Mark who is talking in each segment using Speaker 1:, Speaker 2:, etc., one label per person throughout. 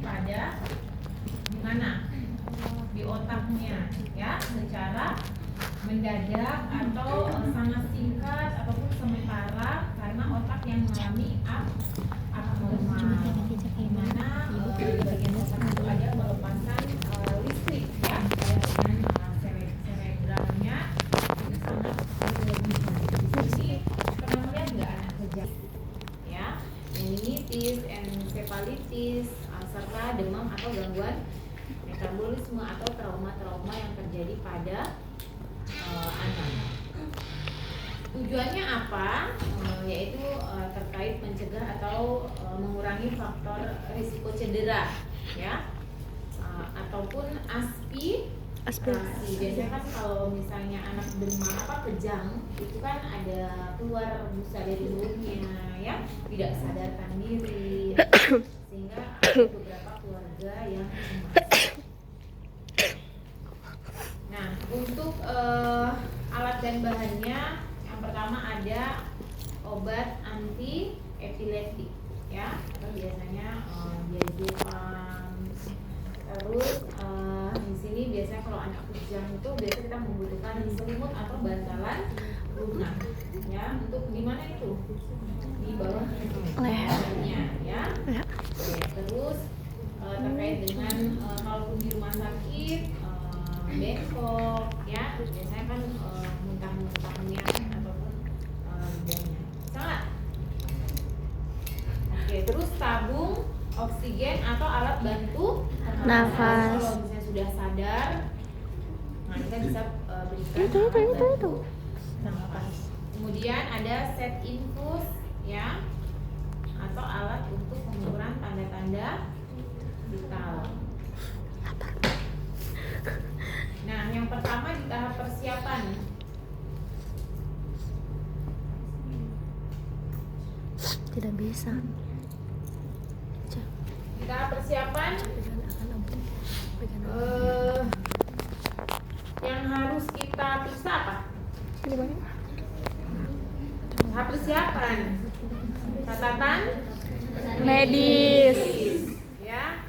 Speaker 1: pada di mana? Di otaknya, ya, secara mendadak atau sangat singkat ataupun sementara karena otak yang mengalami abnormal. Di mana di bagian otak itu ada pelepasan listrik, ya, dengan cerebralnya itu sangat berlebihan. Di sini pernah melihat nggak anak kejang? Ya, meningitis, encephalitis, serta demam atau gangguan metabolisme atau trauma-trauma yang terjadi pada anak. Tujuannya apa? Yaitu terkait mencegah atau mengurangi faktor risiko cedera, ya, ataupun aspirasi. Biasanya kan kalau misalnya anak demam kejang, itu kan ada keluar busa dari mulutnya, ya, tidak sadarkan diri, sehingga ada beberapa keluarga yang cemas. Nah, untuk alat dan bahannya, yang pertama ada obat anti epileptik, ya, atau biasanya diazepam. Terus di sini biasanya kalau anak kejang itu biasanya kita membutuhkan selimut atau bantalan lunak, ya, untuk gimana itu di bawah lehernya, ya. Oke, terus terkait dengan kalaupun di rumah sakit bengkok, ya, biasanya kan muntah-muntahnya ataupun lidahnya. Salah. Oke, terus tabung oksigen atau alat bantu nafas. Kalau misalnya sudah sadar, nah kita bisa berikan alat bantu nafas. Kemudian ada set infus, ya, atau alat untuk pengukuran tanda-tanda vital. Nah, yang pertama di tahap persiapan.
Speaker 2: Tidak bisa.
Speaker 1: Di tahap persiapan yang harus kita periksa apa? Tahap persiapan, catatan
Speaker 2: Medis.
Speaker 1: ya.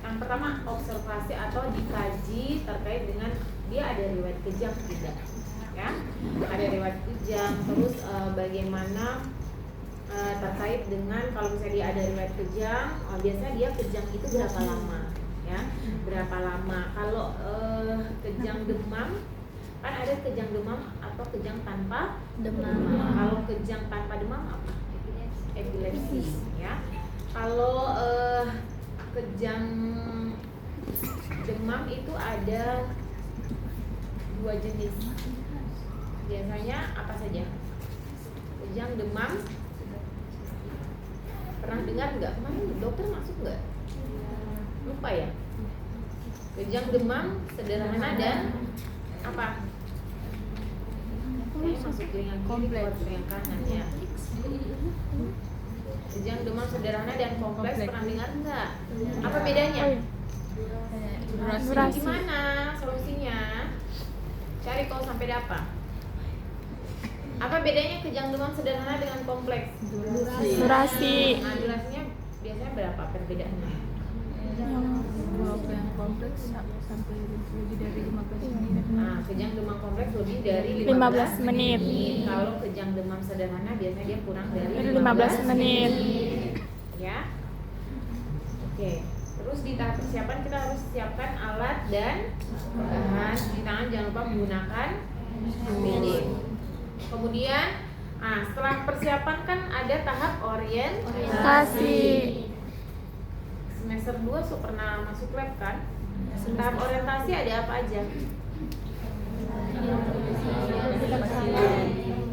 Speaker 1: Yang pertama observasi atau dikaji terkait dengan dia ada riwayat kejang tidak, ya, ada riwayat kejang. Terus bagaimana terkait dengan kalau misalnya dia ada riwayat kejang, biasanya dia kejang itu berapa lama, ya, berapa lama. Kalau kejang demam kan ada kejang demam atau kejang tanpa demam. Kalau kejang tanpa demam apa? Epilepsi, ya. Kalau kejang demam itu ada 2 jenis. Biasanya apa saja? Kejang demam, pernah dengar nggak? Kemarin dokter masuk nggak? Lupa ya. Kejang demam sederhana dan apa? Saya masuk ke yang kompleks, ke yang kanan, ya. Kejang demam sederhana dan kompleks, pernah dengar nggak? Apa bedanya?
Speaker 2: Durasi.
Speaker 1: Gimana solusinya? Cari kalau sampai dapat. Apa bedanya kejang demam sederhana dengan kompleks?
Speaker 2: Durasi.
Speaker 1: Nah, durasinya biasanya berapa perbedaannya?
Speaker 3: Yang kompleks sampai lebih dari 15 menit.
Speaker 1: Nah, kejang demam kompleks lebih dari
Speaker 2: 15 menit.
Speaker 1: Kalau kejang demam sederhana biasanya dia kurang dari
Speaker 2: 15 menit.
Speaker 1: Ya. Oke. Terus di tahap persiapan kita harus siapkan alat dan bahan. Di tangan jangan lupa menggunakan APD. Kemudian, setelah persiapan kan ada tahap orientasi. Semester 2 pernah masuk lab kan? Tahap orientasi ada apa aja?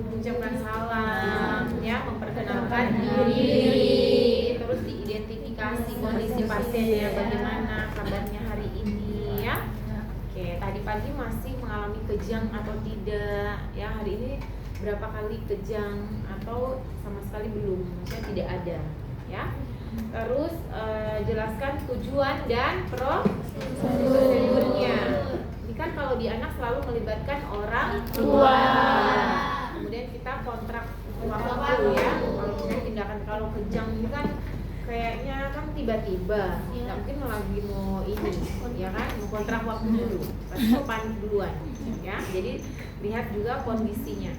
Speaker 1: Mengucapkan salam, ya, memperkenalkan diri, terus diidentifikasi kondisi pasiennya, bagaimana kabarnya hari ini, ya. Oke, tadi pagi masih mengalami kejang atau tidak, ya, hari ini berapa kali kejang atau sama sekali belum, maksudnya tidak ada, ya. Terus jelaskan tujuan dan prosedurnya. Ini kan kalau di anak selalu melibatkan orang tua. Kemudian kita kontrak waktu, ya. Kalau misalnya tindakan kalau kejang ini kan kayaknya kan tiba-tiba, nggak mungkin lagi mau ini, ya kan, mau kontrak waktu dulu, pasti mau panik duluan, ya. Jadi lihat juga kondisinya,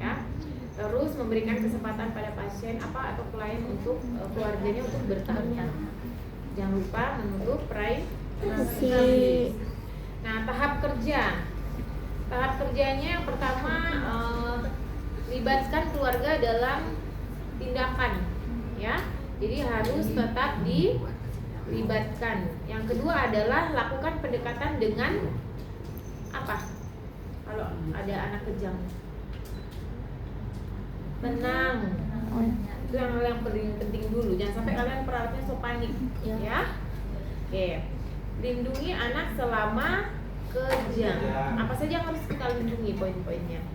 Speaker 1: ya. Terus memberikan kesempatan pada pasien atau klien untuk keluarganya untuk bertanya. Jangan lupa menutup privasi. Nah, tahap kerja. Tahap kerjanya yang pertama libatkan keluarga dalam tindakan, ya. Jadi harus tetap dilibatkan. Yang kedua adalah lakukan pendekatan dengan apa? Kalau ada anak kejang, tenang. Itu yang paling penting dulu. Jangan sampai kalian perawatnya so panik, ya. Oke. Lindungi anak selama kejang. Apa saja yang harus kita lindungi poin-poinnya?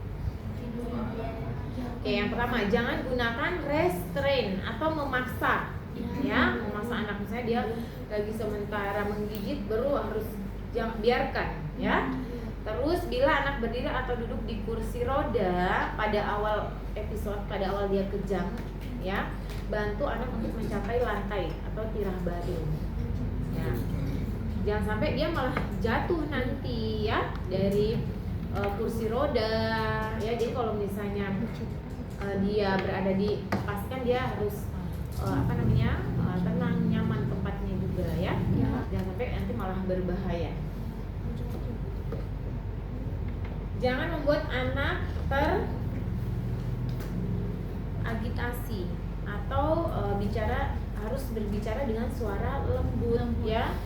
Speaker 1: Oke, yang pertama, jangan gunakan restrain atau memaksa, ya, memaksa anak. Misalnya dia lagi sementara menggigit, baru harus jangan biarkan, ya. Terus bila anak berdiri atau duduk di kursi roda pada awal episode, pada awal dia kejang, ya, bantu anak untuk mencapai lantai atau tirah baring, ya. Jangan sampai dia malah jatuh nanti, ya, dari kursi roda, ya. Jadi kalau misalnya dia berada di, pastikan dia harus tenang, nyaman tempatnya juga, ya. Jangan sampai nanti malah berbahaya. Jangan membuat anak teragitasi atau harus berbicara dengan suara lembut, ya,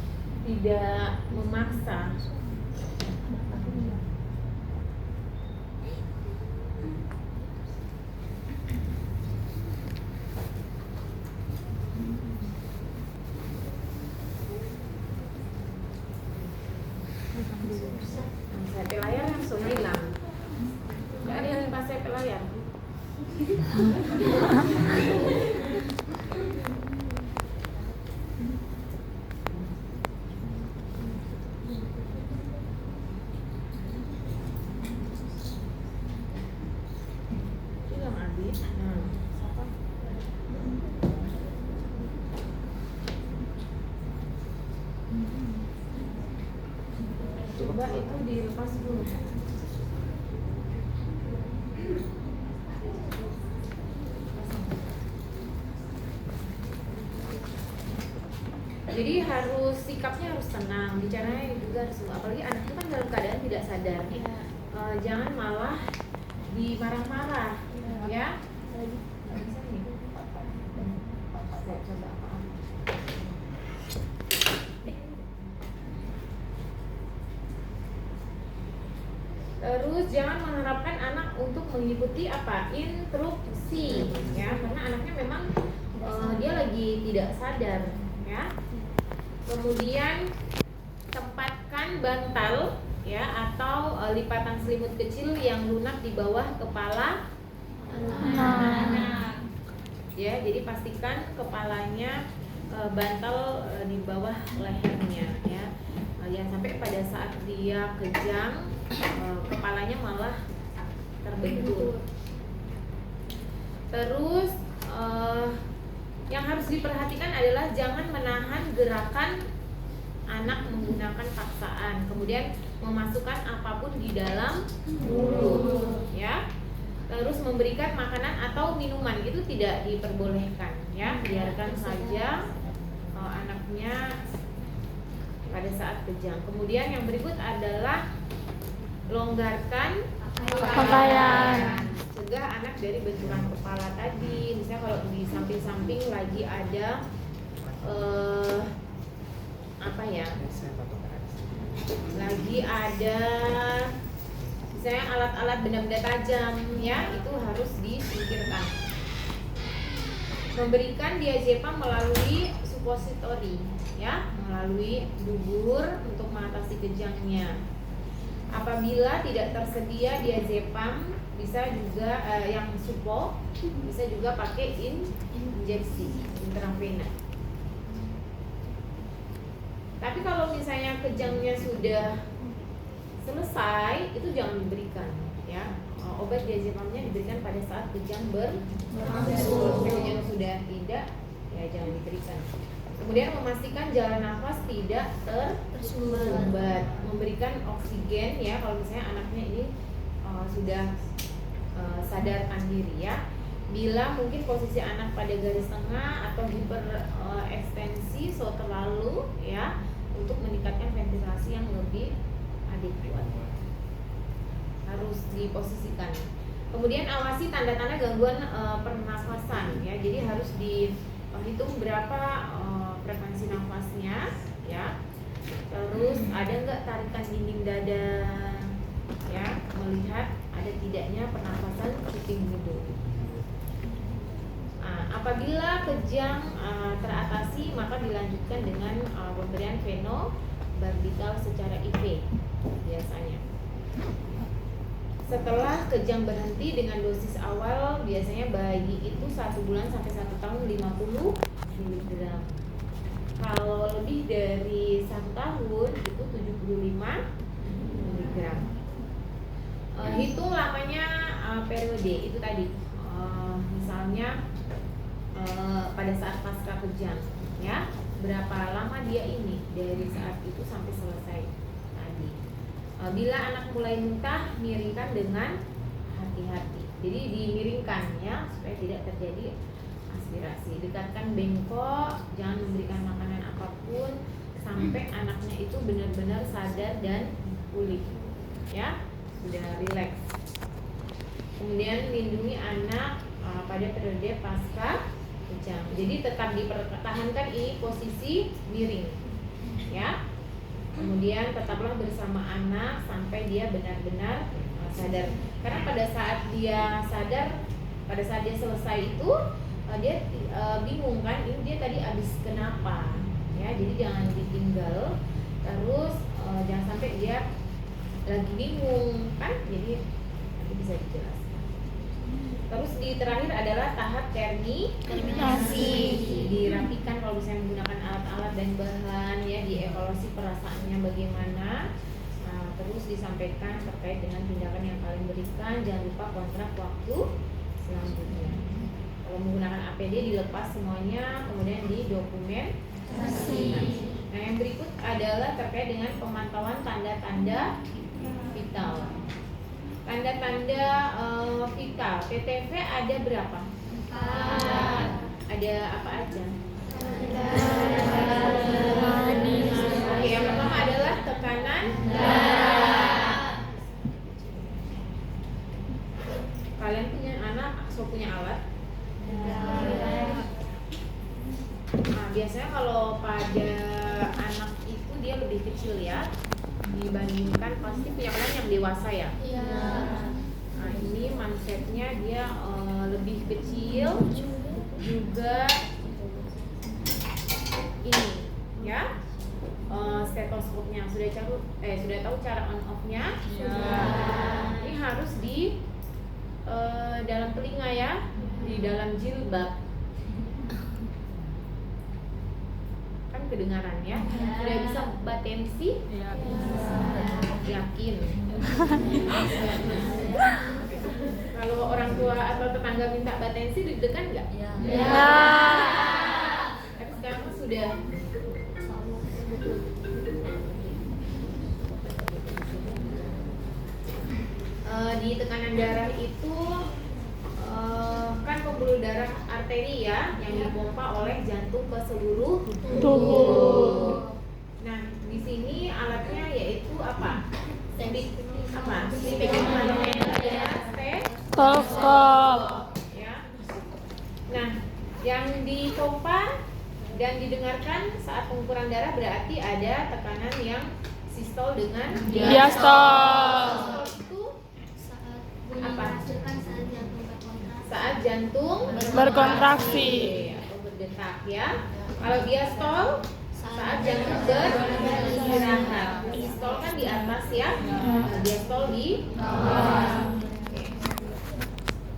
Speaker 1: tidak memaksa. Saya layar langsung hilang. Nggak ada yang pas saya layar. Hilang Abi. Nah, siapa? Coba itu dilepas dulu. Jadi sikapnya harus tenang, bicaranya juga harus, apalagi anak itu kan dalam keadaan tidak sadar. Jangan malah dimarah-marah, ya. Bisa nih. Saya coba apa? Terus jangan mengharapkan anak untuk mengikuti instruksi, ya, karena anaknya memang dia lagi tidak sadar, ya. Kemudian tempatkan bantal, ya, atau lipatan selimut kecil yang lunak di bawah kepala anak. Ya, jadi pastikan kepalanya bantal di bawah lehernya, ya. Jangan sampai pada saat dia kejang kepalanya malah terbentur. Terus yang harus diperhatikan adalah jangan menahan gerakan anak menggunakan paksaan, kemudian memasukkan apapun di dalam mulut, ya. Terus memberikan makanan atau minuman itu tidak diperbolehkan, ya. Biarkan saja anaknya pada saat kejang. Kemudian yang berikut adalah longgarkan
Speaker 2: Pakaian.
Speaker 1: cegah anak dari benturan kepala tadi. Misalnya kalau di samping-samping lagi ada lagi ada misalnya alat-alat benda-benda tajam, ya, itu harus disingkirkan. Memberikan diazepam melalui supositori, ya, melalui dubur untuk mengatasi kejangnya. Apabila tidak tersedia diazepam, bisa juga yang supo, bisa juga pakai injeksi intravena. Tapi kalau misalnya kejangnya sudah selesai, itu jangan diberikan, ya. Obat diazepamnya diberikan pada saat kejang berlangsung. Kalau kejang sudah tidak, ya jangan diberikan. Kemudian memastikan jalan nafas tidak tersumbat, memberikan oksigen ya kalau misalnya anaknya ini sudah sadarkan diri ya. Bila mungkin posisi anak pada garis tengah atau hiperekstensi terlalu ya, untuk meningkatkan ventilasi yang lebih adekuat harus diposisikan. Kemudian awasi tanda-tanda gangguan pernafasan ya, jadi harus dihitung berapa frekuensi nafasnya ya. Terus ada nggak tarikan dinding dada ya, melihat ada tidaknya pernafasan cuping hidung. Apabila kejang teratasi, maka dilanjutkan dengan pemberian fenobarbital secara IV biasanya. Setelah kejang berhenti dengan dosis awal, biasanya bayi itu 1 bulan sampai 1 tahun 50 mg. Kalau lebih dari 1 tahun itu 75 mg. Hitung lamanya periode itu tadi. Misalnya pada saat pasca kejang ya, berapa lama dia ini dari saat itu sampai selesai tadi. Bila anak mulai muntah, miringkan dengan hati-hati. Jadi dimiringkan ya supaya tidak terjadi aspirasi. Dekatkan bengkok, jangan memberikan makanan apapun sampai anaknya itu benar-benar sadar dan pulih ya, sudah rileks. Kemudian lindungi anak pada periode pasca kejang. Jadi tetap dipertahankan ini posisi miring ya. Kemudian tetaplah bersama anak sampai dia benar-benar sadar. Karena pada saat dia sadar, pada saat dia selesai itu dia bingung kan, ini dia tadi habis kenapa ya. Jadi jangan ditinggal. Terus jangan sampai dia lagi bingung kan, jadi nanti bisa dijelaskan. Terus di terakhir adalah tahap terminasi. Dirapikan kalau misalnya menggunakan alat-alat dan bahan ya, dievaluasi perasaannya bagaimana. Terus disampaikan terkait dengan tindakan yang paling berikan. Jangan lupa kontrak waktu selanjutnya. Kalau menggunakan APD dilepas semuanya, kemudian didokumentasi. Nah, yang berikut adalah terkait dengan pemantauan tanda-tanda vital. Tanda-tanda vital PTV ada berapa? Ada apa aja? Oke, yang pertama adalah tekanan darah. Kalian punya anak, punya alat? Nah, biasanya kalau pada anak itu dia lebih kecil ya, dibandingkan pasti punya kalian yang dewasa ya. Nah, ini mindsetnya dia lebih kecil juga ini ya. Stetoskopnya sudah tahu cara on off-nya? Ini harus di dalam telinga ya, di dalam jilbab. Kan kedengaran ya. Sudah bisa batensi? Yakin. Kalau orang tua atau tetangga minta batensi deg-degan nggak? Ya. Tapi sekarang sudah. Di tekanan darah itu kan pembuluh darah arteri ya, yang dipompa oleh jantung ke seluruh tubuh. Nah, di sini alatnya yaitu apa?
Speaker 2: Stetoskop.
Speaker 1: Ya. Nah, yang dipompa dan didengarkan saat pengukuran darah berarti ada tekanan yang sistol dengan
Speaker 2: diastol.
Speaker 1: Itu apa? Saat jantung
Speaker 2: Berkontraksi
Speaker 1: atau berdetak ya. Kalau diastol saat jantung beristirahat. Sistol kan di atas ya, diastol di bawah.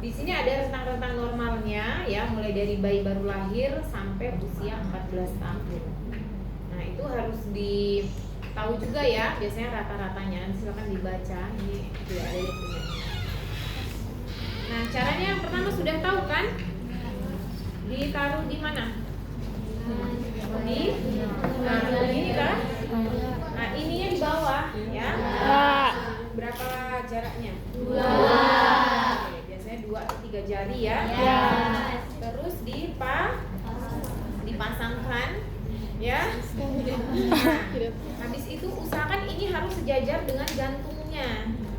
Speaker 1: Di sini ada rentang-rentang normalnya ya, mulai dari bayi baru lahir sampai usia 14 tahun. Nah, itu harus ditahu juga ya, biasanya rata-ratanya. Silakan dibaca, ini tidak ada yang punya. Nah, caranya yang pertama sudah tahu kan? Ditaruh di mana? Di nah ini kan. Nah ininya di bawah ya. Berapa jaraknya? 2. Oke, biasanya 2 atau 3 jari ya. Terus dipasangkan ya. Habis itu usahakan ini harus sejajar dengan jantungnya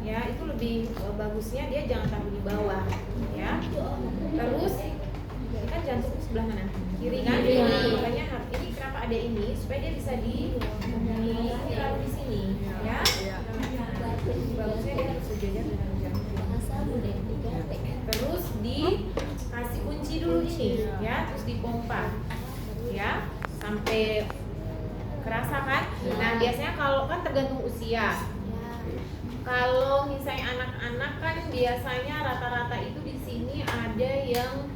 Speaker 1: ya. Itu lebih bagusnya dia jangan taruh di bawah ya. Terus kan jantung sebelah mana? Kiri kan? Makanya ini kenapa ada ini supaya dia bisa ditaruh di sini ya. Bagusnya dia harus sejajar dengan jantung. Terus dikasih kunci dulu ini ya, terus dipompa ya sampai kerasa kan. Nah biasanya kalau kan tergantung usia. Kalau misalnya anak-anak kan biasanya rata-rata itu di sini ada yang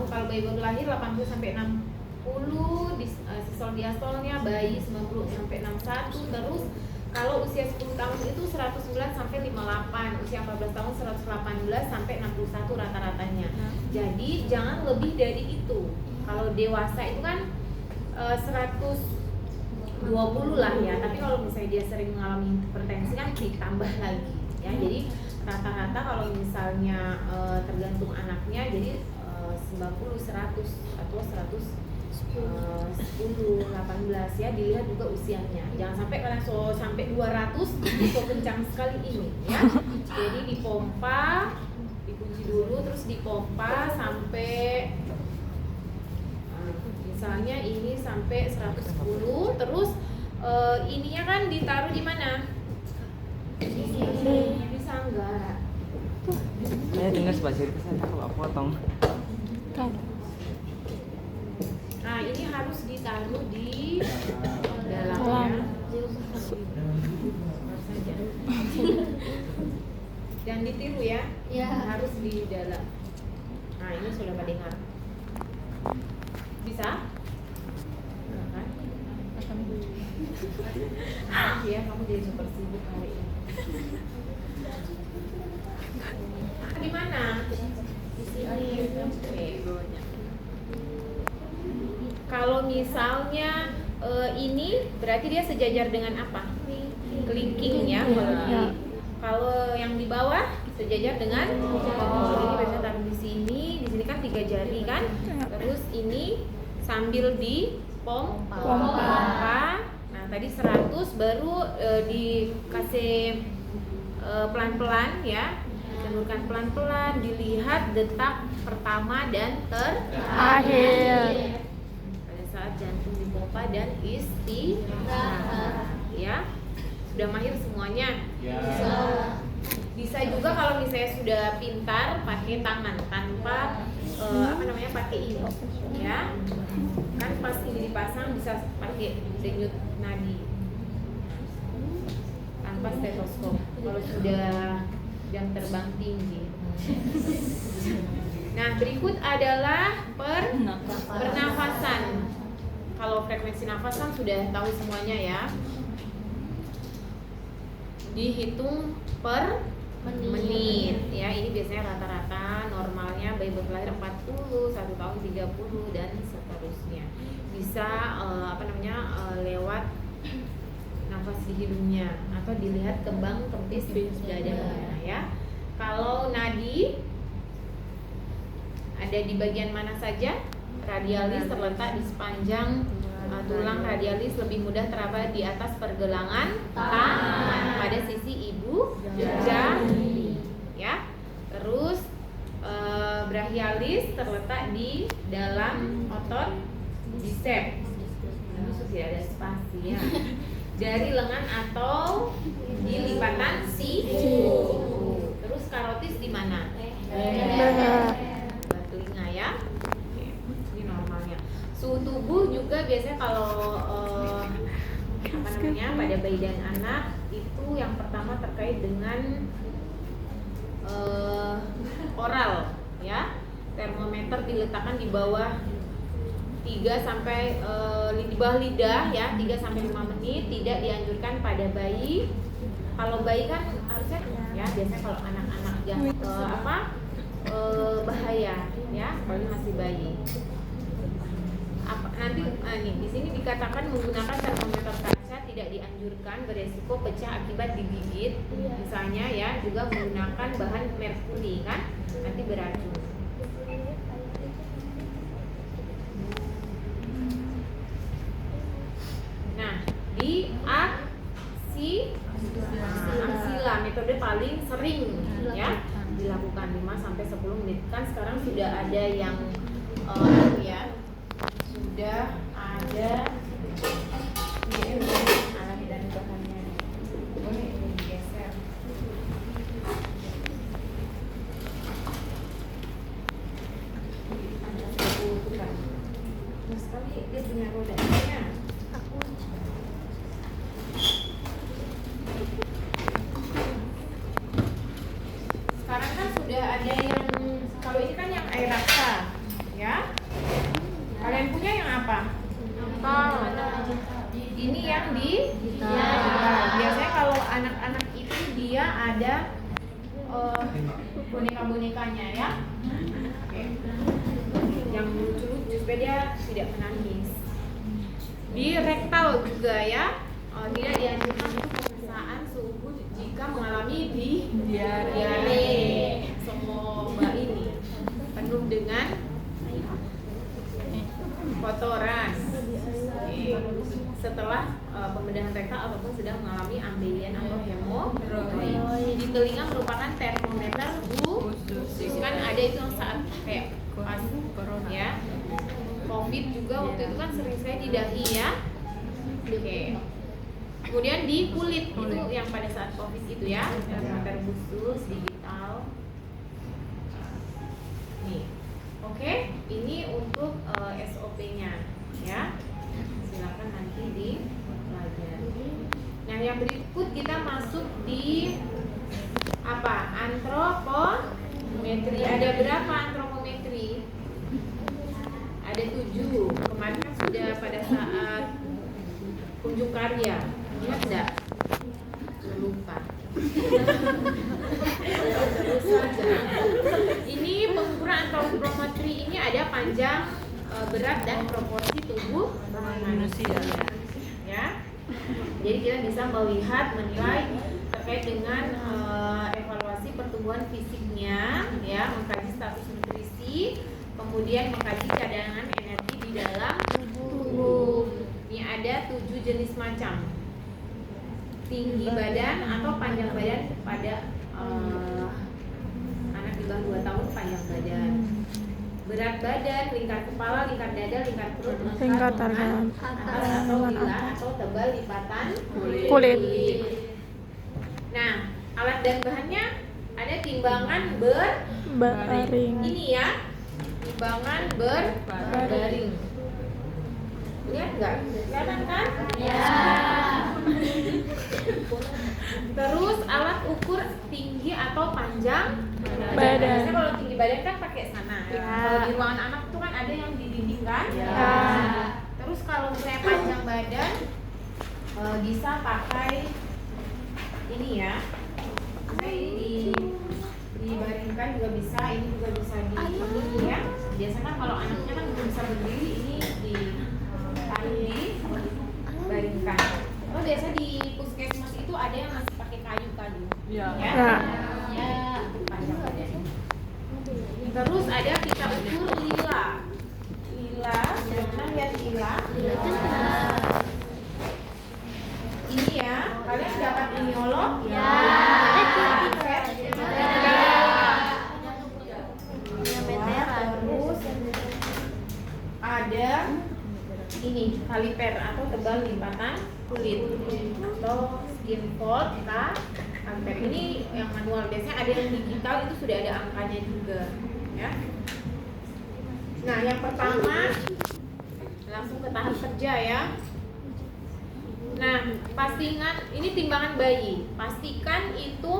Speaker 1: kalau bayi baru lahir 80 sampai 60, sistol diastolnya bayi 90 sampai 61, terus kalau usia 10 tahun itu 109 sampai 58, usia 14 tahun 118 sampai 61 rata-ratanya. Jadi jangan lebih dari itu. Kalau dewasa itu kan 120 lah ya, tapi kalau misalnya dia sering mengalami hipertensi kan ditambah lagi ya. Jadi rata-rata kalau misalnya tergantung anaknya jadi 90, 100 atau 10, 18 ya, dilihat juga usianya. Jangan sampai kalian sampai 200 itu kencang sekali ini ya. Jadi dipompa, dikunci dulu terus dipompa sampai misalnya ini sampai 110, terus ininya kan ditaruh di mana? Di sini. Bisa enggak?
Speaker 4: Saya dengar sebagian saya kalau potong.
Speaker 1: Nah ini harus ditaruh di dalamnya. Jangan ditiru ya. Harus di dalam. Nah ini sudah pada dengar. Bisa? Nah, kan? Ya kamu jadi super sibuk hari ini. Di mana? Di sini. Oke. Kalau misalnya ini berarti dia sejajar dengan apa? Kelingking ya. Kalau yang di bawah sejajar dengan ini biasanya taruh di sini kan 3 jari kan. Terus ini sambil dipompa. Nah tadi 100 baru dikasih pelan-pelan ya. Disemburkan pelan-pelan, dilihat detak pertama dan terakhir. Saat jantung dipompa dan istirahat ya. Sudah mahir semuanya? Bisa juga kalau misalnya sudah pintar pakai tangan tanpa pakai ini ya. Kan pas ini dipasang bisa pakai denyut nadi tanpa stetoskop kalau sudah jam terbang tinggi. Nah berikut adalah pernafasan. Kalau frekuensi nafas kan sudah tahu semuanya ya. Dihitung per menit ya. Ini biasanya rata-rata normalnya bayi baru lahir 40, 1 tahun 30 dan seterusnya. Bisa lewat nafas di hidungnya atau dilihat kembang kempis dadanya ya. Kalau nadi ada di bagian mana saja? Radialis terletak di sepanjang tulang radialis, lebih mudah teraba di atas pergelangan tangan pada sisi ibu jari ya. Terus brachialis terletak di dalam otot bicep. Tidak ada spasi ya. Jari lengan atau di lipatan siku. Terus karotis di mana? Telinga ya. Ini normalnya. Suhu tubuh juga biasanya kalau pada bayi dan anak itu yang pertama terkait dengan oral ya. Termometer diletakkan di bawah 3 sampai di bawah lidah ya, 3 sampai 5 menit. Tidak dianjurkan pada bayi. Kalau bayi kan harusnya ya, biasanya kalau anak-anak yang bahaya ya, kalau masih bayi. nanti nih di sini dikatakan menggunakan termometer kaca tidak dianjurkan, beresiko pecah akibat digigit. Misalnya ya, juga menggunakan bahan merkuri kan, nanti beracun. Nah, di aksila metode paling sering ya dilakukan 5-10 menit. Kan sekarang sudah ada yang ya sudah ada alat dan bahannya. Boleh ini digeser. Ada 10 tukang. Terus kali dia punya rodanya. Sekarang kan sudah ada yang, kalau ini kan yang air raksa, ya. Kalian punya yang apa? Ini yang di biasanya kalau anak-anak itu dia ada boneka-bonekanya ya. Oke. Yang lucu-lucu supaya dia tidak menangis. Di rektal juga ya. Tidak dianjurkan untuk pemeriksaan suhu jika mengalami diare. Semua mbak ini penuh dengan kotoran. Setelah pembedahan rektal ataupun sedang mengalami ambien atau hemoroid. Di telinga merupakan termometer khusus. Kan ada itu yang saat kayak pas corona ya. Covid juga waktu itu kan sering saya di dahi ya. Oke. Kemudian di kulit itu yang pada saat Covid itu ya, termometer khusus digital. Nih. Oke, ini untuk SOP-nya ya. Silakan nanti dipelajari. Nah, yang berikut kita masuk di apa? Antropometri. Ada berapa antropometri? Ada 7. Kemarin kan sudah pada saat kunjung karya. Ingat enggak? Lupa. Terus saja. Ini pengukuran antropometri ini ada panjang, berat dan proporsi tubuh manusia ya. Jadi kita bisa melihat, menilai terkait dengan evaluasi pertumbuhan fisiknya ya, mengkaji status nutrisi, kemudian mengkaji cadangan energi di dalam tubuh. Ini ada 7 jenis macam. Tinggi badan atau panjang badan pada anak di bawah 2 tahun, panjang badan. Berat badan, lingkar kepala, lingkar dada, lingkar perut,
Speaker 2: Lingkar
Speaker 1: lengan,
Speaker 2: targa,
Speaker 1: atas atau bila atau tebal lipatan
Speaker 2: kulit.
Speaker 1: Nah, alat dan bahannya ada timbangan
Speaker 2: Baring.
Speaker 1: ini ya, timbangan berbaring. Lihat nggak? Kelihatan kan? Ya. Terus alat ukur tinggi atau panjang badan. Biasanya kalau tinggi badan kan pakai sana.
Speaker 2: Ya.
Speaker 1: Kalau di ruangan anak tuh kan ada yang di dinding kan?
Speaker 2: Ya.
Speaker 1: Terus kalau misalnya panjang badan bisa pakai ini ya. Saya ini dibaringkan juga bisa, ini juga bisa di ya. Biasanya kan kalau anaknya kan belum bisa berdiri, ini dibaringkan. Oh, biasa di puskesmas itu ada yang masih pakai kayu-kayu. Ya. Panjang badan. Terus ada kita ukur lila. Lila, pernah lihat lila? Ini ya, kalian dapat ini olok? Ya. Terus ada ini kaliper atau tebal lipatan kulit atau skin fold kaliper. Ini yang manual, biasanya ada yang digital itu sudah ada angkanya juga ya. Nah, yang pertama langsung ke tahap kerja ya. Nah, pastikan ini timbangan bayi. Pastikan itu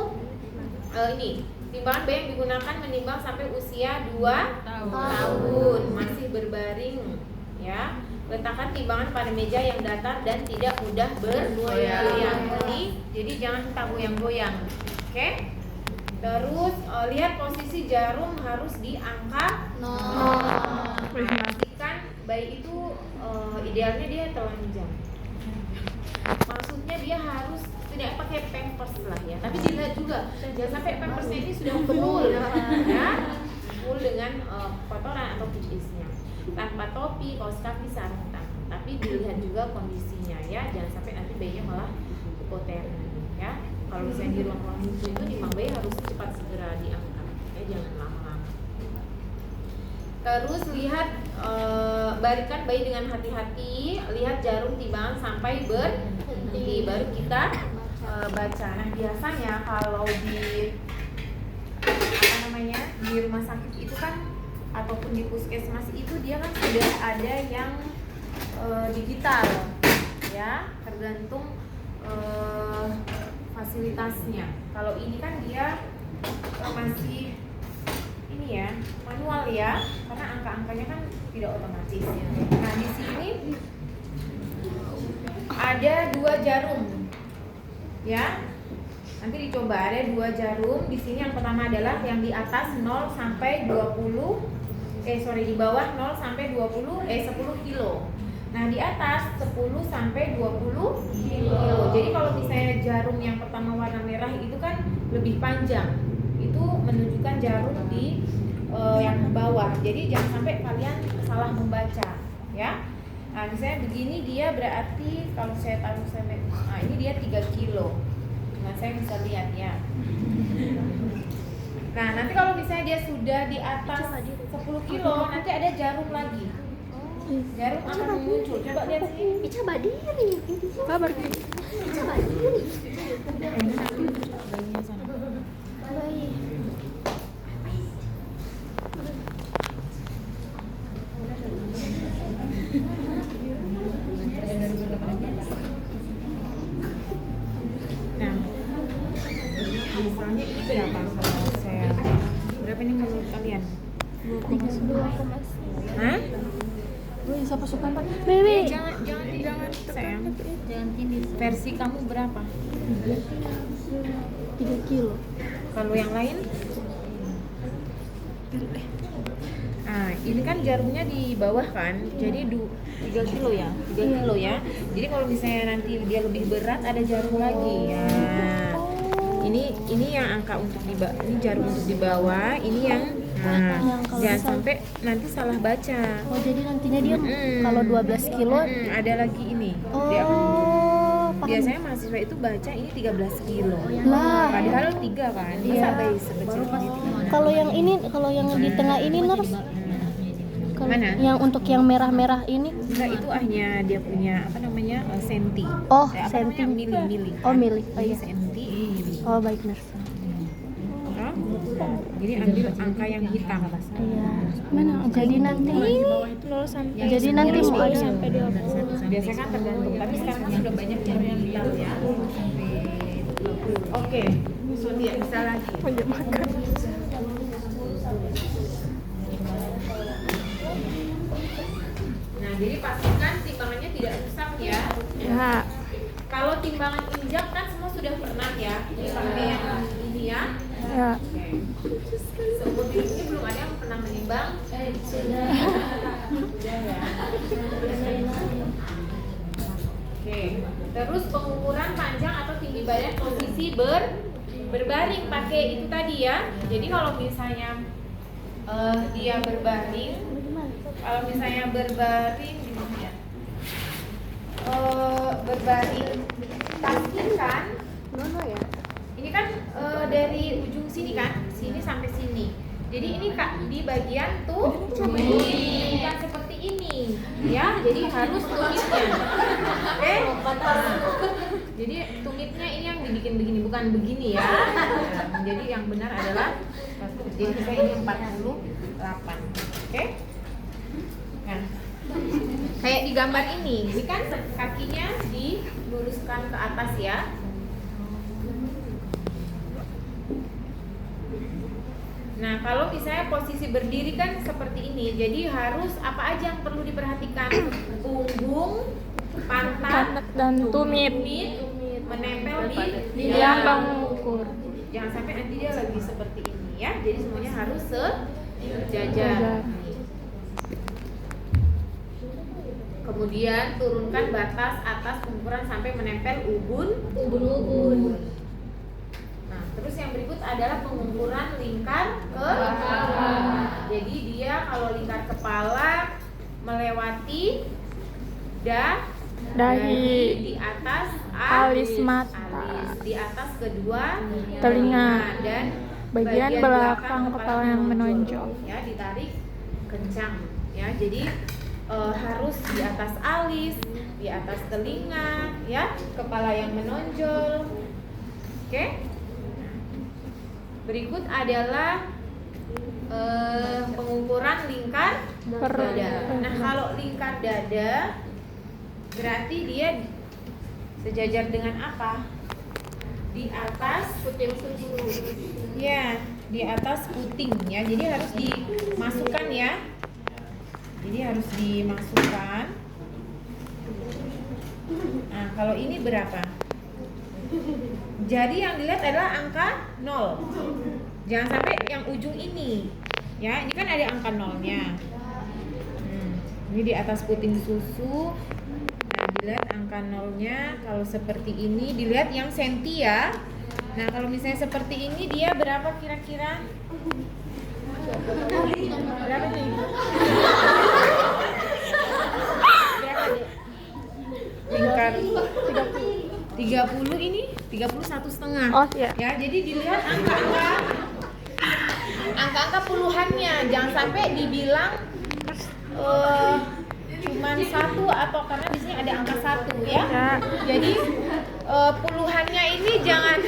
Speaker 1: ini timbangan bayi yang digunakan menimbang sampai usia 2 tahun, masih berbaring ya. Letakkan timbangan pada meja yang datar dan tidak mudah bergoyang. Jadi jangan tak goyang-goyang. Oke? Terus lihat posisi jarum harus di angka 0. Pastikan bayi itu idealnya dia telanjang. Maksudnya dia harus tidak pakai pampers lah ya. Tapi dilihat juga jangan sampai pampersnya ini sudah full ya, full dengan kotoran atau pipisnya. Tanpa topi, kaos kaki, sarung tangan. Tapi dilihat juga kondisinya ya, jangan sampai nanti bayinya malah hipotermi ya. Kalau misalnya di ruang-ruang lucu itu memang bayi harus cepat segera diangkat ya, jangan lama-lama. Terus lihat barikan bayi dengan hati-hati, lihat jarum timbangan sampai berhenti, baru kita baca. Nah biasanya kalau di di rumah sakit itu kan ataupun di puskesmas itu dia kan sudah ada yang digital ya, tergantung fasilitasnya. Kalau ini kan dia masih ini ya, manual ya, karena angka-angkanya kan tidak otomatis ya. Nah di sini ada 2 jarum ya, nanti dicoba. Ada 2 jarum di sini. Yang pertama adalah yang di atas 0 sampai 20 di bawah 0 sampai 10 kilo. Nah di atas 10 sampai 20 kilo. Jadi kalau misalnya jarum yang pertama warna merah itu kan lebih panjang, itu menunjukkan jarum di yang bawah. Jadi jangan sampai kalian salah membaca ya. Nah misalnya begini dia berarti kalau saya taruh sampai, nah ini dia 3 kilo. Nah saya bisa lihat ya. Nah nanti kalau misalnya dia sudah di atas 10 kilo, nanti ada jarum lagi. Jarum akan muncul. Coba lihat sini.
Speaker 5: Ica badiri.
Speaker 2: Kabar.
Speaker 5: Ica badiri. Bayi.
Speaker 1: Nah, misalnya ini berapa kalau saya? Berapa ini menurut kalian?
Speaker 5: 2,9.
Speaker 1: Hah?
Speaker 2: Siapa suka Pak?
Speaker 5: Baby.
Speaker 1: Jangan sayang.
Speaker 5: Jangan tinggi.
Speaker 1: Versi kamu berapa?
Speaker 5: 3 kilo.
Speaker 1: Kalau yang lain? Nah, ini kan jarumnya di bawah kan, jadi 3 kilo ya, 3 kilo ya. Jadi kalau misalnya nanti dia lebih berat, ada jarum lagi ya. Ini yang angka untuk ini jarum untuk di bawah, ini yang jangan sampai nanti salah baca.
Speaker 5: Oh, jadi nantinya dia kalau 12 kilo
Speaker 1: Ada lagi ini.
Speaker 5: oh,
Speaker 1: Dia akan
Speaker 5: paham.
Speaker 1: biasanya mahasiswa itu baca ini 13 kilo.
Speaker 5: Lah.
Speaker 1: Padahal 3 kan. Masa
Speaker 5: Iya.
Speaker 1: bayi sekecil gitu.
Speaker 5: Kalau yang ini, kalau yang di tengah ini nurse. Kalau
Speaker 1: Mana?
Speaker 5: yang untuk yang merah-merah ini.
Speaker 1: Enggak, itu hanya dia punya senti.
Speaker 5: Oh,
Speaker 1: Senti
Speaker 5: senti.
Speaker 1: mili.
Speaker 5: Oh, mili. Oh iya.
Speaker 1: Senti mili.
Speaker 5: Oh, baik nurse.
Speaker 1: Oh, jadi ambil angka yang hitam.
Speaker 5: Iya. Mana? Jadi nanti jadi nanti mau ada sampai
Speaker 1: Biasanya kan tergantung, tapi sekarang kan sudah banyak yang hitam ya. Oke, Sonia bisa lagi.
Speaker 2: Banyak makan.
Speaker 1: Nah, jadi pastikan timbangannya tidak rusak ya.
Speaker 2: Ya.
Speaker 1: Kalau timbangan injak kan semua sudah pernah ya. Ini pakai yang ini ya.
Speaker 2: Ya.
Speaker 1: Oke. Seumur hidup ini belum ada yang pernah menimbang. Sudah ya. Oke. Terus pengukuran panjang atau tinggi badan, posisi berbaring pakai itu tadi ya. Jadi kalau misalnya dia berbaring, gimana ya? Berbaring pastikan
Speaker 5: ya.
Speaker 1: ini kan dari ujung sini kan, sini sampai sini. Jadi ini Kak di bagian bukan seperti ini, ya. Jadi harus tumitnya. Oke. Jadi tumitnya ini yang dibikin begini, bukan begini ya. Jadi yang benar adalah jadi saya ini 48. Oke. Nah, kayak di gambar ini kan kakinya diluruskan ke atas ya. Nah, kalau misalnya posisi berdiri kan seperti ini, jadi harus apa aja yang perlu diperhatikan? Punggung, pantat,
Speaker 2: Dan tumit.
Speaker 1: menempel di
Speaker 2: Lambang ukur.
Speaker 1: Jangan sampai nanti dia lagi seperti ini ya. Jadi semuanya harus sejajar. Kemudian turunkan batas atas pengukuran sampai menempel ubun. Nah, terus yang berikut adalah pengukuran lingkar kepala. Jadi dia kalau lingkar kepala melewati dahi, di atas
Speaker 2: Alis mata.
Speaker 1: alis, di atas kedua
Speaker 2: Telinga.
Speaker 1: dan
Speaker 2: Bagian belakang kepala yang menonjol.
Speaker 1: Ya, ditarik kencang. Ya, jadi harus di atas alis, di atas telinga, ya, kepala yang menonjol. Oke. Berikut adalah pengukuran lingkar
Speaker 2: Perut.
Speaker 1: dada. Nah, kalau lingkar dada berarti dia sejajar dengan apa? Di atas puting susu. Ya, di atas puting ya. Jadi harus dimasukkan ya. Jadi harus dimasukkan. Nah, kalau ini berapa? Jadi yang dilihat adalah angka 0. Jangan sampai yang ujung ini. Ya, ini kan ada angka 0-nya. Ini di atas puting susu. Nah, dilihat angka 0-nya. Kalau seperti ini dilihat yang senti ya. Nah, kalau misalnya seperti ini dia berapa kira-kira? Berapa nih? Berapa nih? Lingkar 30 ini 31,5.
Speaker 2: Oh iya.
Speaker 1: Ya, jadi dilihat angka-angka puluhannya. Jangan sampai dibilang cuman 1 atau karena di sini ada angka 1 ya. Jadi puluhannya ini jangan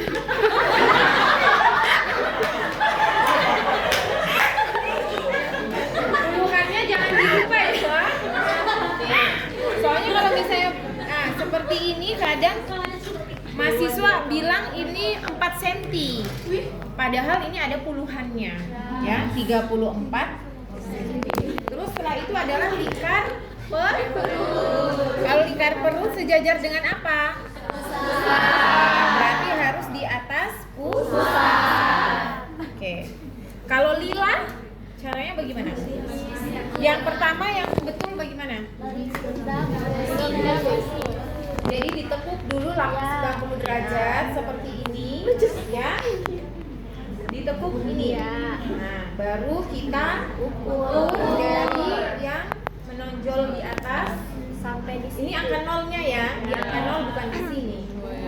Speaker 1: puluhannya jangan dilupa ya. Soalnya kalau misalnya seperti ini kadang mahasiswa bilang ini 4 cm. Padahal ini ada puluhannya ya, 34 cm. Terus setelah itu adalah lingkar perut. Kalau lingkar perut sejajar dengan apa? Berarti harus di atas pusat. Oke. Kalau lila caranya bagaimana? Yang pertama yang betul bagaimana? Jadi ditekuk dulu 90 derajat seperti ini ya. Ditekuk ini ya. Nah, baru kita ukur dari yang menonjol di atas sampai di sini. Ini angka 0-nya ya. Di angka 0 bukan di sini.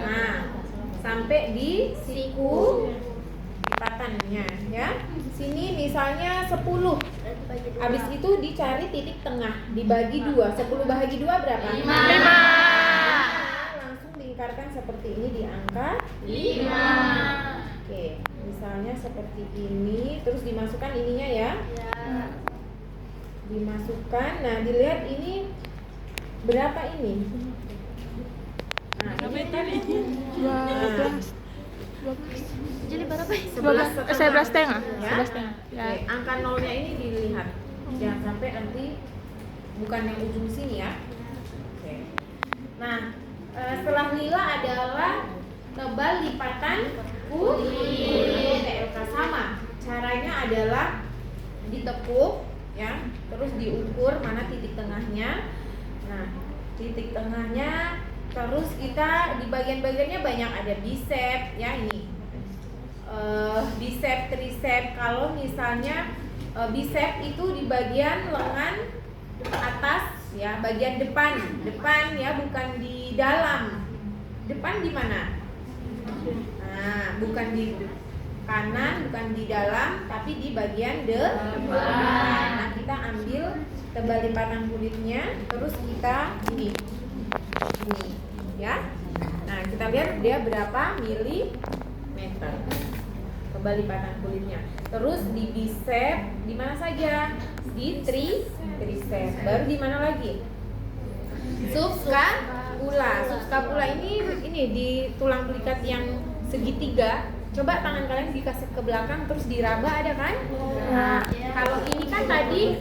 Speaker 1: Nah, sampai di siku lipatannya ya. Sini misalnya 10. Habis itu dicari titik tengah, dibagi 2. 10 bahagi 2 berapa? 5. Langsung lingkarkan seperti ini di angka 5. Oke, misalnya seperti ini, terus dimasukkan ininya ya. Dimasukkan. Nah, dilihat ini berapa ini? Nah, ini kan
Speaker 2: 12.
Speaker 5: Jadi berapa?
Speaker 2: 11,5.
Speaker 1: ya.
Speaker 2: 11,5. Ya.
Speaker 1: Oke, angka 0-nya ini dilihat. Jangan sampai nanti bukan yang ujung sini ya. Oke. Nah, setelah lila adalah tebal lipatan kulit. TLK sama. Caranya adalah ditekuk ya, terus diukur mana titik tengahnya. Nah, titik tengahnya terus kita di bagian-bagiannya banyak, ada bicep ya ini. Bicep, tricep. Kalau misalnya bicep itu di bagian lengan atas ya, bagian depan ya, bukan di dalam. Depan di mana? Nah, bukan di kanan, bukan di dalam, tapi di bagian depan. Nah, kita ambil tebal lipatan kulitnya, terus kita ini ya. Nah, kita lihat dia berapa milimeter tebal lipatan kulitnya. Terus di bicep di mana saja? Di tricep. Baru di mana lagi? Subscapula. Subscapula ini di tulang belikat yang segitiga. Coba tangan kalian dikasih ke belakang terus diraba, ada kan? Nah, kalau ini kan tadi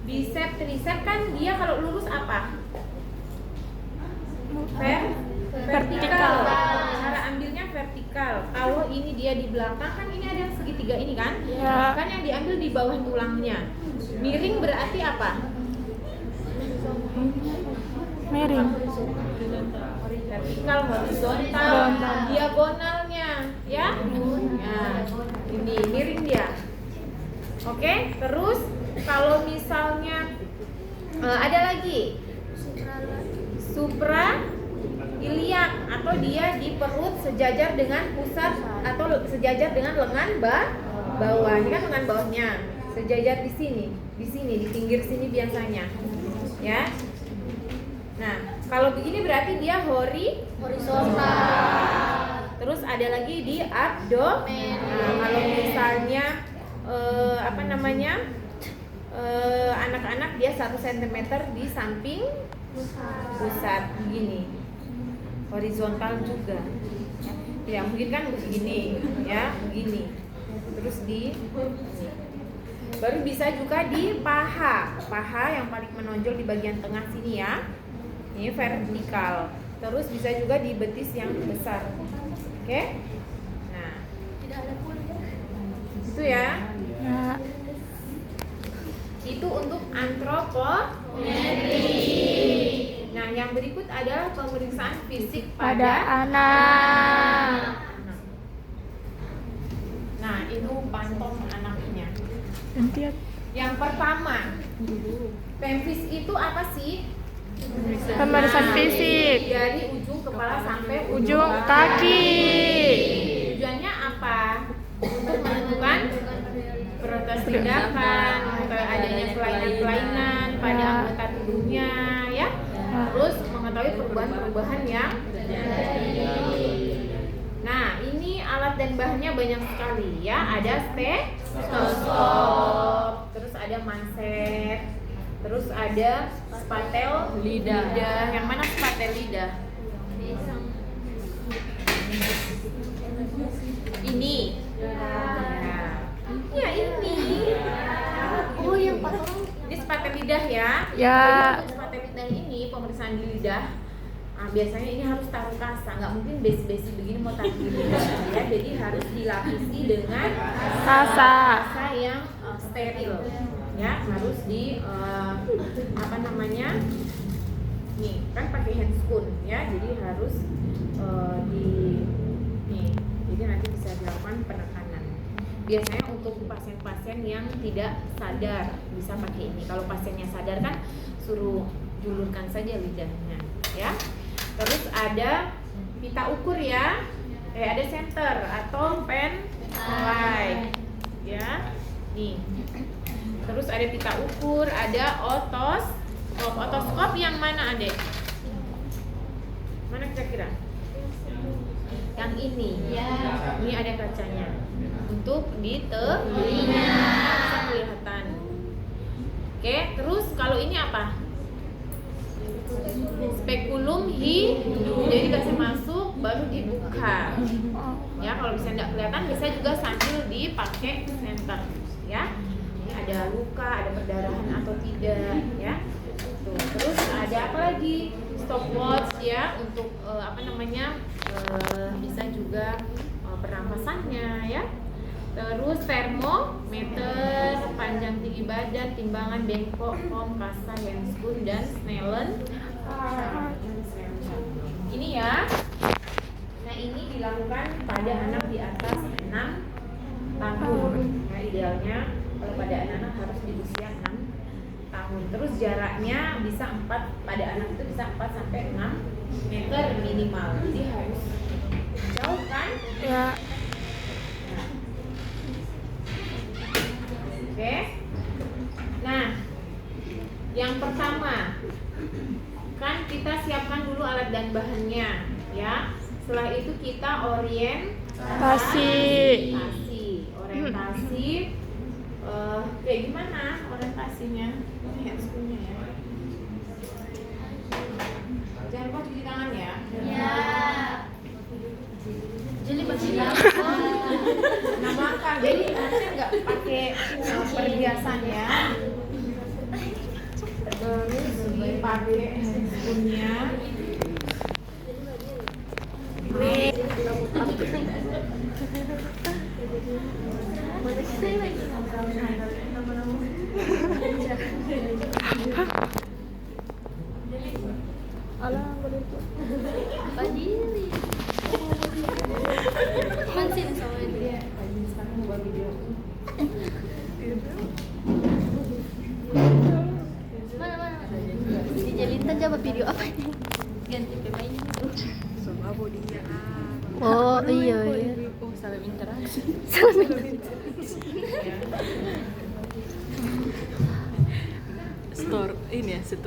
Speaker 1: bicep, tricep kan dia kalau lurus apa? Vertikal. Cara ambilnya vertikal. Kalau ini dia di belakang kan ini ada segitiga ini kan?
Speaker 2: Ya.
Speaker 1: Kan yang diambil di bawah tulangnya. Miring berarti apa?
Speaker 2: Miring.
Speaker 1: Vertikal, horizontal, diagonalnya, ya. Nah, ini miring dia. Oke, terus kalau misalnya ada lagi supra iliak atau dia di perut sejajar dengan pusat atau sejajar dengan lengan bawah. Ini kan lengan bawahnya sejajar di sini, di pinggir sini biasanya, ya. Nah, kalau begini berarti dia horizontal. Terus ada lagi di abdomen. Nah, kalau misalnya anak-anak dia 1 cm di samping pusat begini. Horizontal juga. Ya, mungkin kan begini, ya, begini. Terus baru bisa juga di paha yang paling menonjol di bagian tengah sini, ya. Ini vertikal. Terus bisa juga di betis yang besar. Oke? Nah, itu ya.
Speaker 2: Ya.
Speaker 1: Itu untuk antropometri. Nah, yang berikut adalah pemeriksaan fisik
Speaker 2: Pada anak.
Speaker 1: Nah, itu pantom anaknya.
Speaker 2: Gantian.
Speaker 1: Yang pertama, pemfis itu apa sih?
Speaker 2: Pemeriksaan fisik.
Speaker 1: Dari ujung kepala sampai
Speaker 2: Ujung kaki.
Speaker 1: Tujuannya apa? Untuk menentukan prioritas tindakan, adanya kelainan-kelainan pada anggota tubuhnya, ya. Terus mengetahui perubahan-perubahan yang terjadi. Nah, ini alat dan bahannya banyak sekali, ya. Ada stetoskop, terus ada manset, terus ada spatel lidah. Yang mana spatel lidah? Ini. Ya, ini. Oh, yang patong. Ini spatel lidah, ya.
Speaker 2: Ya.
Speaker 1: Jadi untuk spatel lidah ini pemeriksaan di lidah. Nah, biasanya ini harus taruh kasa, nggak mungkin besi-besi begini mau taruh di lidah, ya. Jadi harus dilapisi dengan
Speaker 2: Kasa.
Speaker 1: yang steril, ya. Harus di nih kan pakai handscoon, ya. Jadi harus jadi nanti bisa dilakukan penekanan. Biasanya untuk pasien-pasien yang tidak sadar bisa pakai ini. Kalau pasiennya sadar kan suruh julurkan saja lidahnya, ya. Terus ada pita ukur, ya. Ada senter atau pen light, ya. Nih. Terus ada pita ukur, ada otoskop. Otoskop yang mana, Adek? Mana kira-kira? Yang ini. Ya. Ini ada kacanya. Untuk di telinga bisa kelihatan. Oke, terus kalau ini apa? Spekulum hidung. Jadi kasih masuk baru dibuka. Ya, kalau bisa tidak kelihatan bisa juga sambil dipakai senter, ya. Ini ada luka, ada perdarahan atau tidak, ya. Tuh. Terus ada apa lagi? Stopwatch, ya, untuk bisa juga pernapasannya, ya. Terus termometer, panjang tinggi badan, timbangan, bengkok, pom, kasa, handscoon, dan Snellen. Ini, ya. Nah, ini dilakukan pada anak di atas 6 tahun. Nah, idealnya kalau pada anak harus di usia 6 tahun. Terus jaraknya bisa 4, pada anak itu bisa 4 sampai 6 meter minimal. Jadi harus jauh, kan?
Speaker 2: Ya.
Speaker 1: Oke. Nah, yang pertama kan kita siapkan dulu alat dan bahannya, ya. Setelah itu kita orientasi. Kayak gimana orientasinya? Ini handscoon-nya, ya. Jangan lupa cuci tangan, ya.
Speaker 5: Ya. Jadi bagi
Speaker 1: Nah, maka jadi harusnya nggak pakai perhiasan, ya. Terus dipakai handscoon-nya.
Speaker 5: video apa nih?
Speaker 3: Ganti pemain.
Speaker 6: Sama bodinya.
Speaker 5: Oh iya iya.
Speaker 6: Oh, saling interaksi. Store ini ya, store